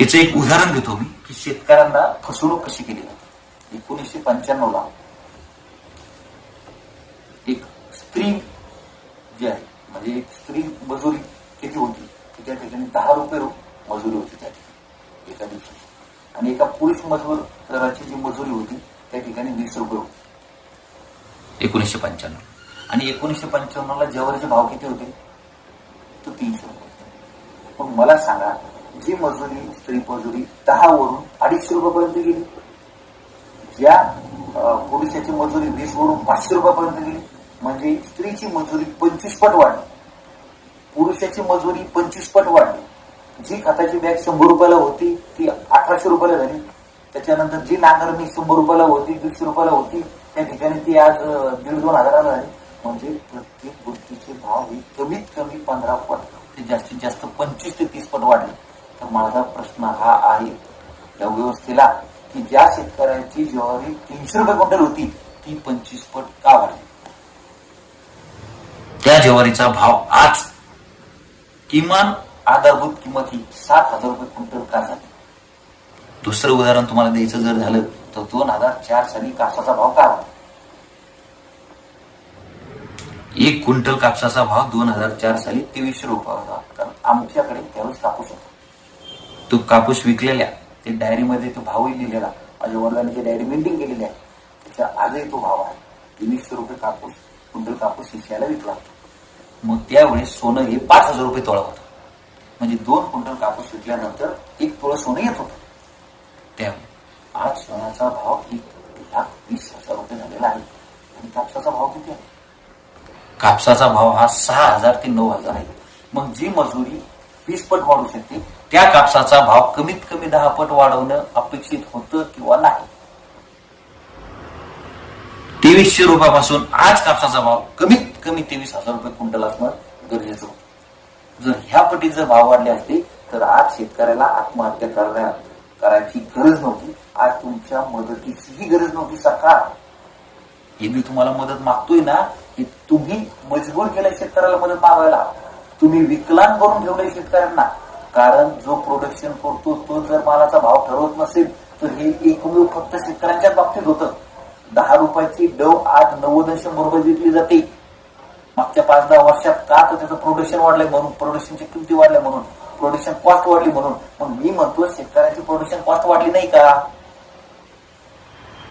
याचं एक उदाहरण देतो मी की शेतकऱ्यांना फसवणूक कशी केली जाते. 1995ला एक स्त्री जी आहे, म्हणजे एक स्त्री मजुरी किती होती की त्या ठिकाणी 10 रुपये मजुरी होती त्या ठिकाणी एका दिवसाची, आणि एका पुरुष मजुराची जी मजुरी होती त्या ठिकाणी 20 रुपये होती 1995. आणि 1995ला ज्वारीचे भाव किती होते, तो 300 रुपये. मग मला सांगा, जी मजुरी स्त्री मजुरी 10 वरून 250 रुपयापर्यंत गेली, ज्या पुरुषाची मजुरी 20 वरून 500 रुपयापर्यंत गेली, म्हणजे स्त्रीची मजुरी 25 पट वाढली, पुरुषाची मजुरी 25 पट वाढली. जी खताची बॅग 100 रुपयाला होती ती 1800 रुपयाला झाली. त्याच्यानंतर जी नांगरणी 100 रुपयाला होती, 150 रुपयाला होती, त्या ठिकाणी ती आज 1,500-2,000 हजाराला झाली. म्हणजे प्रत्येक गोष्टीचे भाव हे कमीत कमी 15 पट ते जास्तीत जास्त 25 ते 30 पट वाढले. तर माझा प्रश्न हा आहे या व्यवस्थेला की ज्या शेतकऱ्याची ज्वारी 300 रुपये क्विंटल होती ती 25 पट का वाढली. त्या ज्वारीचा भाव आज किमान आधारभूत किंमत ही 7,000 रुपये क्विंटल का झाली. दुसरं उदाहरण तुम्हाला द्यायचं जर झालं तर 2004 साली कापसाचा भाव काय होता. एक क्विंटल कापसाचा भाव 2004 साली 2300 रुपये होता. कारण आमच्याकडे त्यावेळेस कापूस होता. तो कापूस विकलेल्या ते डायरीमध्ये तो भावही लिहिलेला, माझ्या वडिलांनी जी डायरी मेंटेन केलेली आहे त्याच्या आजही तो भाव आहे. 2300 रुपये कापूस क्विंटल कापूस शिष्याला विकला. मग त्यावेळेस सोनं हे 5,000 रुपये तोळा होतं. म्हणजे 2 क्विंटल कापूस विकल्यानंतर 1 तोळा सोनं येत होतं. त्यामुळे आज सोन्याचा भाव 1,20,000 रुपये झालेला आहे. आणि कापसाचा भाव किती आहे, कापसाचा भाव हा 6,000 ते 9,000 आहे. मग जी मजुरी 20 पट वाढू शकते त्या कापसाचा भाव कमीत कमी 10 पट वाढवणं अपेक्षित होतं किंवा नाही. 2300 रुपयापासून आज कापसाचा भाव कमीत कमी 23,000 रुपये क्विंटल असणं गरजेचं होतं. जर ह्या पटीत जर भाव वाढले असते तर आज शेतकऱ्याला आत्महत्या करायची गरज नव्हती. आज तुमच्या मदतीचीही गरज नव्हती. सरकार हे मी तुम्हाला मदत मागतोय ना, की तुम्ही मजबूर केलं शेतकऱ्याला मदत मागायला, तुम्ही विकलांग करून ठेवलंय शेतकऱ्यांना. कारण जो प्रोडक्शन करतो तो जर मालाचा भाव ठरवत नसेल तर हे एकमेव फक्त शेतकऱ्यांच्याच बाबतीत होतं. 10 रुपयाची डव आज 90-100 रुपये विकली जाते. मागच्या 5-10 वर्षात का, तर त्याचं प्रोडक्शन वाढलंय म्हणून, प्रोडक्शनची किमती वाढल्या म्हणून, प्रोडक्शन कॉस्ट वाढली म्हणून. मग मी म्हणतो शेतकऱ्यांची प्रोडक्शन कॉस्ट वाढली नाही का.